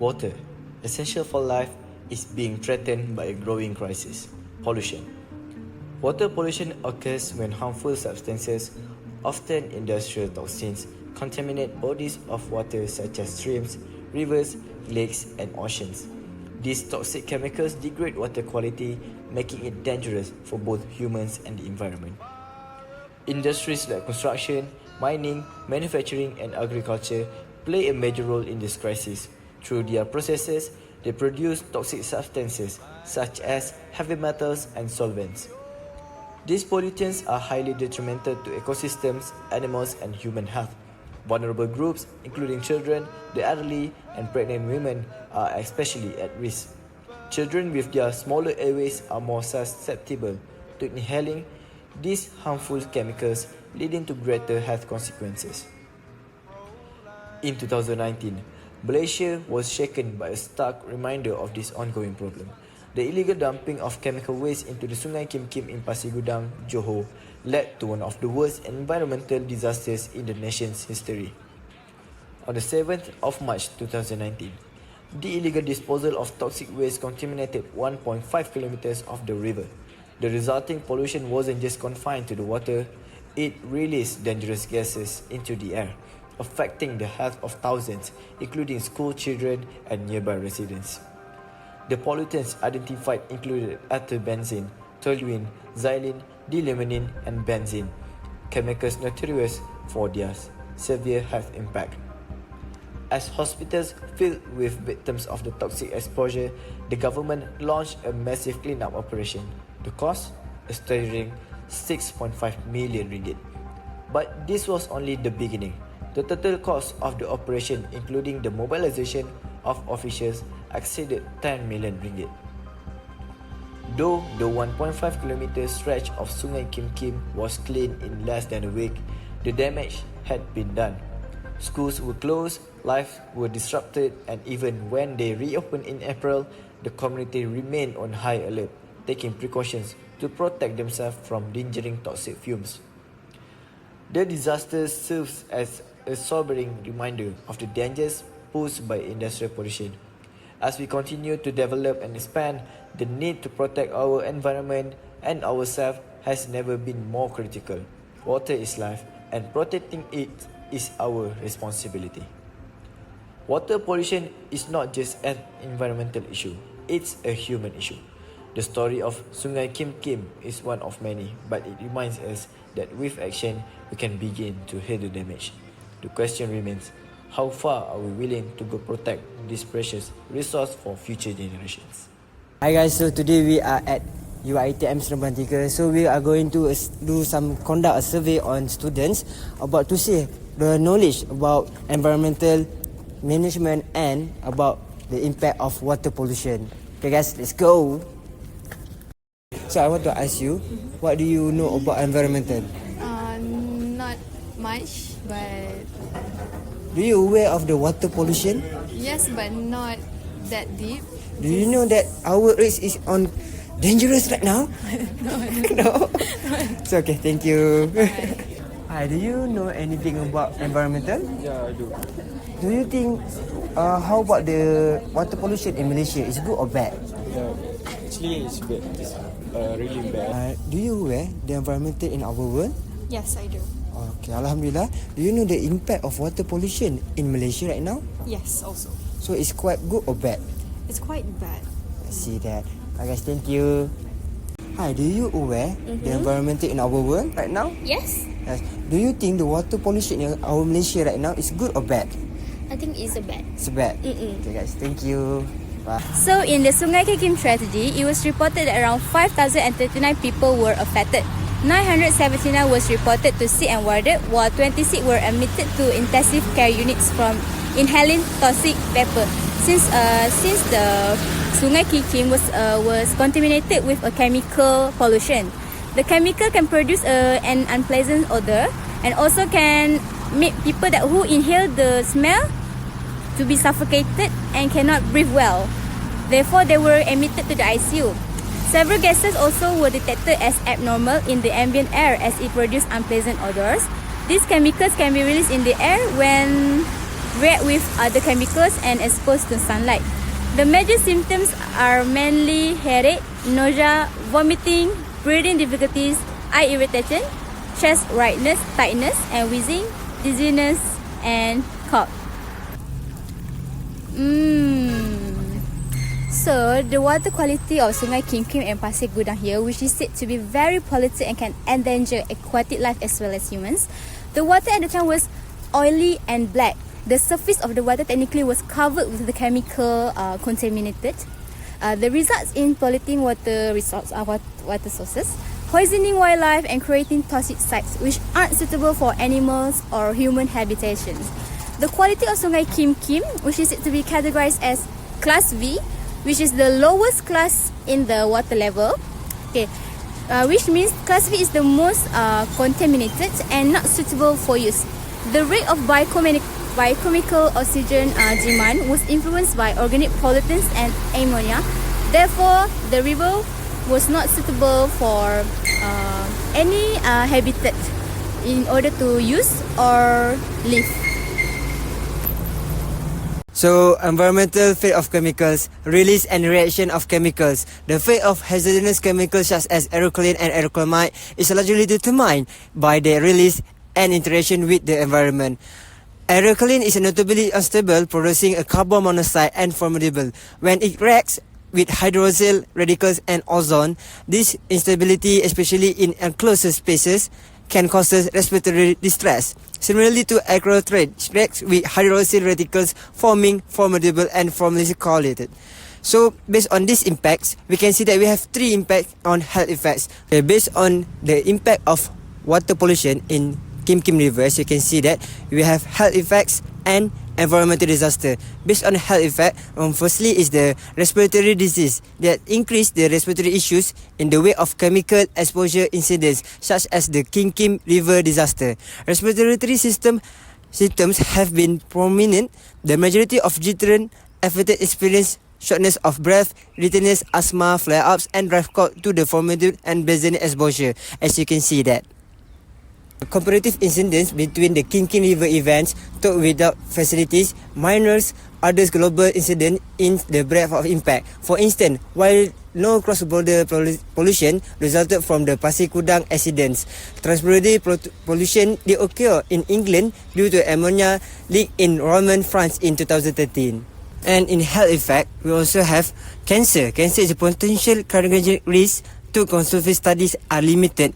Water, essential for life, is being threatened by a growing crisis: pollution. Water pollution occurs when harmful substances, often industrial toxins, contaminate bodies of water such as streams, rivers, lakes, and oceans. These toxic chemicals degrade water quality, making it dangerous for both humans and the environment. Industries like construction, mining, manufacturing, and agriculture play a major role in this crisis. Through their processes, they produce toxic substances such as heavy metals and solvents. These pollutants are highly detrimental to ecosystems, animals, and human health. Vulnerable groups, including children, the elderly, and pregnant women, are especially at risk. Children with their smaller airways are more susceptible to inhaling these harmful chemicals, leading to greater health consequences. In 2019, Malaysia was shaken by a stark reminder of this ongoing problem. The illegal dumping of chemical waste into the Sungai Kim Kim in Pasir Gudang, Johor, led to one of the worst environmental disasters in the nation's history. On the 7th of March 2019, the illegal disposal of toxic waste contaminated 1.5 kilometers of the river. The resulting pollution wasn't just confined to the water, it released dangerous gases into the air, affecting the health of thousands, including school children and nearby residents. The pollutants identified included ethyl benzene, toluene, xylene, d-limonene, and benzene, chemicals notorious for their severe health impact. As hospitals filled with victims of the toxic exposure, the government launched a massive cleanup operation. The cost? A staggering 6.5 million ringgit. But this was only the beginning. The total cost of the operation, including the mobilization of officials, exceeded 10 million ringgit. Though the 1.5 km stretch of Sungai Kim Kim was cleaned in less than a week, the damage had been done. Schools were closed, lives were disrupted, and even when they reopened in April, the community remained on high alert, taking precautions to protect themselves from lingering toxic fumes. The disaster serves as a sobering reminder of the dangers posed by industrial pollution. As we continue to develop and expand, the need to protect our environment and ourselves has never been more critical. Water is life, and protecting it is our responsibility. Water pollution is not just an environmental issue, it's a human issue. The story of Sungai Kim Kim is one of many, but it reminds us that with action, we can begin to heal the damage. The question remains, how far are we willing to go protect this precious resource for future generations? Hi guys, so today we are at UiTM Seremban 3. So we are going to conduct a survey on students about to see the knowledge about environmental management and about the impact of water pollution. Okay guys, let's go. So I want to ask you, what do you know about environmental? Not much, but Do you aware of the water pollution? yes, but not that deep. Do you know that our race is on dangerous right now? No. It's okay, thank you. Hi, do you know anything about environmental? Yeah, I do. Do you think how about the water pollution in Malaysia? Is good or bad? Yeah, actually it's bad. It's really bad. Do you aware the environmental in our world? Yes, I do. Okay, Alhamdulillah. Do you know the impact of water pollution in Malaysia right now? Yes, also. So it's quite good or bad? It's quite bad. I see that. Hi guys, thank you. Hi, do you aware the environmental in our world right now? Yes, Yes. Do you think the water pollution in our Malaysia right now is good or bad? I think it's a bad. It's bad. Okay guys, thank you. Bye. So in the Sungai Kim Kim tragedy, it was reported that around 5,039 people were affected. 979 was reported to sick and warded, while 26 were admitted to intensive care units from inhaling toxic vapor. Since the Sungai Kim Kim was contaminated with a chemical pollution, the chemical can produce an unpleasant odor and also can make people who inhale the smell to be suffocated and cannot breathe well. Therefore, they were admitted to the ICU. Several gases also were detected as abnormal in the ambient air as it produced unpleasant odors. These chemicals can be released in the air when react with other chemicals and exposed to sunlight. The major symptoms are mainly headache, nausea, vomiting, breathing difficulties, eye irritation, chest redness, tightness and wheezing, dizziness and cough. So, the water quality of Sungai Kim Kim and Pasir Gudang here, which is said to be very polluted and can endanger aquatic life as well as humans. The water at the time was oily and black. The surface of the water technically was covered with the chemical contaminated. The results in polluting water sources, poisoning wildlife and creating toxic sites which aren't suitable for animals or human habitations. The quality of Sungai Kim Kim, which is said to be categorized as Class V, which is the lowest class in the water level. Okay, which means Class V is the most contaminated and not suitable for use. The rate of biochemical oxygen demand was influenced by organic pollutants and ammonia. Therefore, the river was not suitable for any habitat in order to use or live. So, environmental fate of chemicals, release and reaction of chemicals. The fate of hazardous chemicals such as aeroklin and aerochlamide is largely determined by their release and interaction with the environment. Aeroklin is notably unstable, producing a carbon monoxide and formidable. When it reacts with hydroxyl radicals and ozone, this instability, especially in enclosed spaces, can cause respiratory distress. Similarly to acrylate, reacts with hydroxyl radicals, forming formidable and formally correlated. So, based on these impacts, we can see that we have three impacts on health effects. Okay, based on the impact of water pollution in Kim Kim River, as you can see that we have health effects and environmental disaster. Based on health effect, firstly is the respiratory disease that increase the respiratory issues in the way of chemical exposure incidents such as the Kim Kim River disaster. Respiratory symptoms have been prominent. The majority of children affected experience shortness of breath, retinitis, asthma, flare-ups and drive cough to the formidable and benzene exposure, as you can see that. Comparative incidents between the Kim Kim River events took without facilities, minors, others global incident in the breadth of impact. For instance, while no cross-border pollution resulted from the Pasir Gudang accidents, transborder pollution did occur in England due to ammonia leak in Roman, France in 2013. And in health effect, we also have cancer. Cancer is a potential carcinogenic risk to conservative studies are limited,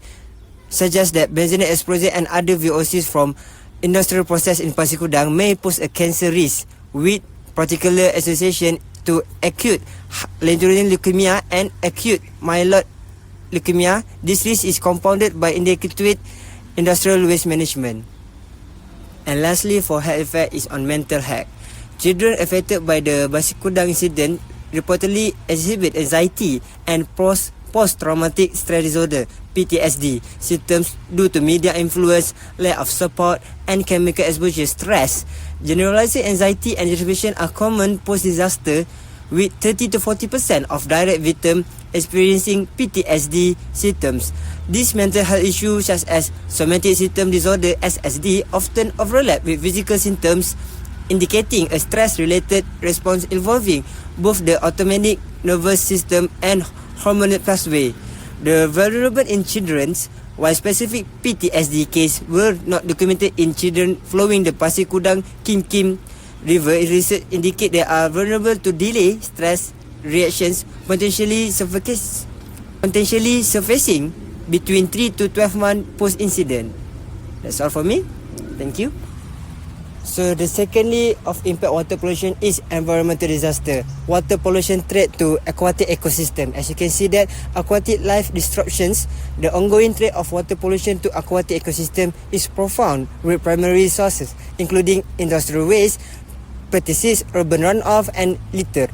suggest that benzene exposure and other VOCs from industrial process in Pasir Gudang may pose a cancer risk, with particular association to acute lymphoblastic leukemia and acute myeloid leukemia. This risk is compounded by inadequate industrial waste management. And lastly, for health effect is on mental health. Children affected by the Pasir Gudang incident reportedly exhibit anxiety and post-traumatic stress disorder (PTSD) symptoms due to media influence, lack of support, and chemical exposure stress. Generalized anxiety and depression are common post-disaster, with 30 to 40% of direct victims experiencing PTSD symptoms. These mental health issues, such as somatic symptom disorder (SSD), often overlap with physical symptoms, indicating a stress-related response involving both the autonomic nervous system and hormonal pathway. The vulnerable in children, while specific PTSD cases were not documented in children flowing the Pasir Gudang Kim Kim River, research indicate they are vulnerable to delay stress reactions, potentially surfacing between 3 to 12 months post-incident. That's all for me. Thank you. So the secondly of impact water pollution is environmental disaster. Water pollution threat to aquatic ecosystem. As you can see that aquatic life disruptions, the ongoing threat of water pollution to aquatic ecosystem is profound, with primary sources including industrial waste, pesticides, urban runoff and litter.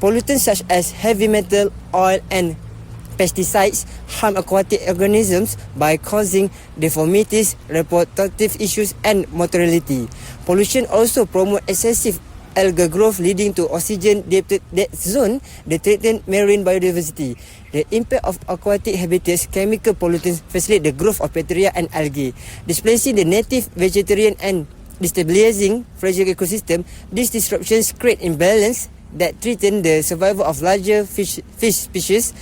Pollutants such as heavy metal, oil and pesticides harm aquatic organisms by causing deformities, reproductive issues and mortality. Pollution also promotes excessive algal growth, leading to oxygen dead zone that threaten marine biodiversity. The impact of aquatic habitats, chemical pollutants facilitate the growth of bacteria and algae, displacing the native vegetarian and destabilizing fragile ecosystem, these disruptions create imbalance that threaten the survival of larger fish species,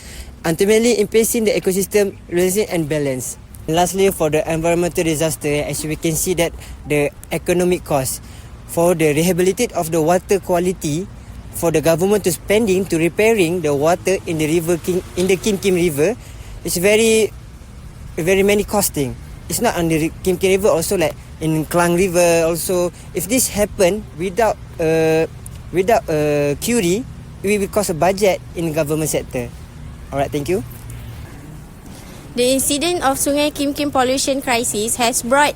ultimately impacting the ecosystem resilience and balance. Lastly, for the environmental disaster, as we can see that the economic cost for the rehabilitate of the water quality for the government to spending to repairing the water in the river in the Kim River is very many costing. It's not on the Kim River, also like in Klang River also. If this happen without QRI, it will cost a budget in government sector. Alright, thank you. The incident of Sungai Kim pollution crisis has brought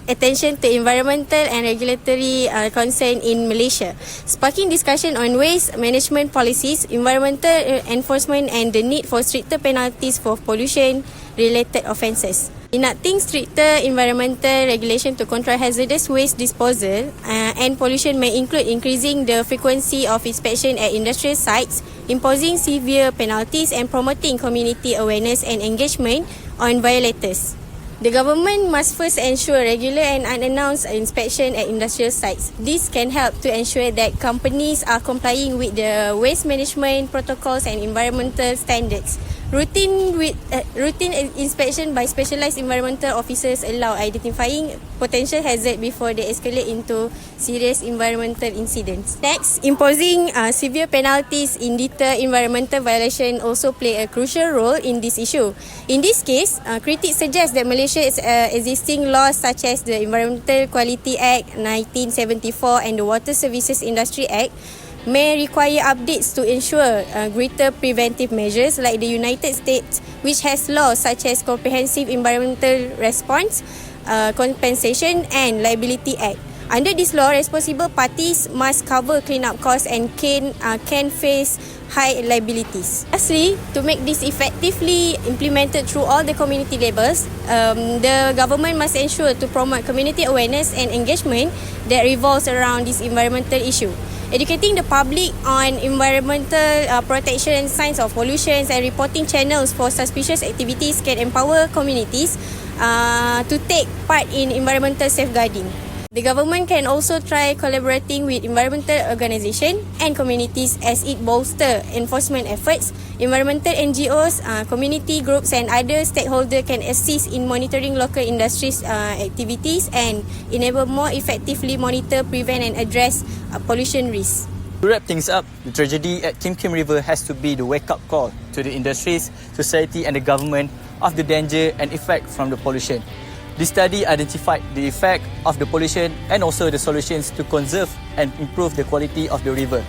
attention to environmental and regulatory concern in Malaysia, sparking discussion on waste management policies, environmental enforcement and the need for stricter penalties for pollution-related offences. Enacting stricter environmental regulation to control hazardous waste disposal and pollution may include increasing the frequency of inspection at industrial sites, imposing severe penalties and promoting community awareness and engagement on violators. The government must first ensure regular and unannounced inspection at industrial sites. This can help to ensure that companies are complying with the waste management protocols and environmental standards. Routine inspection by specialized environmental officers allow identifying potential hazard before they escalate into serious environmental incidents. Next, imposing severe penalties in deter environmental violation also play a crucial role in this issue. In this case, critics suggest that Malaysia's existing laws such as the Environmental Quality Act 1974 and the Water Services Industry Act may require updates to ensure greater preventive measures, like the United States, which has laws such as Comprehensive Environmental Response, Compensation and Liability Act. Under this law, responsible parties must cover cleanup costs and can face high liabilities. Lastly, to make this effectively implemented through all the community levels, the government must ensure to promote community awareness and engagement that revolves around this environmental issue. Educating the public on environmental protection, signs of pollution and reporting channels for suspicious activities can empower communities to take part in environmental safeguarding. The government can also try collaborating with environmental organizations and communities as it bolsters enforcement efforts. Environmental NGOs, community groups and other stakeholders can assist in monitoring local industries' activities and enable more effectively monitor, prevent and address pollution risks. To wrap things up, the tragedy at Kim River has to be the wake-up call to the industries, society and the government of the danger and effect from the pollution. This study identified the effect of the pollution and also the solutions to conserve and improve the quality of the river.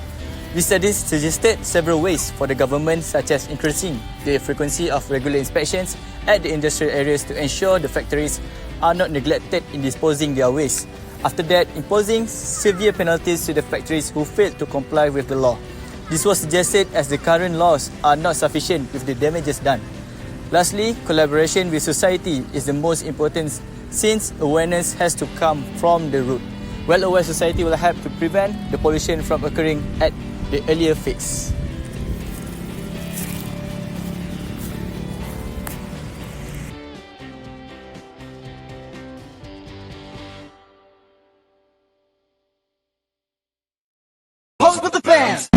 These studies suggested several ways for the government, such as increasing the frequency of regular inspections at the industrial areas to ensure the factories are not neglected in disposing their waste. After that, imposing severe penalties to the factories who failed to comply with the law. This was suggested as the current laws are not sufficient with the damages done. Lastly, collaboration with society is the most important, since awareness has to come from the root. Well-aware society will help to prevent the pollution from occurring at the earlier phase. Pose with the fans.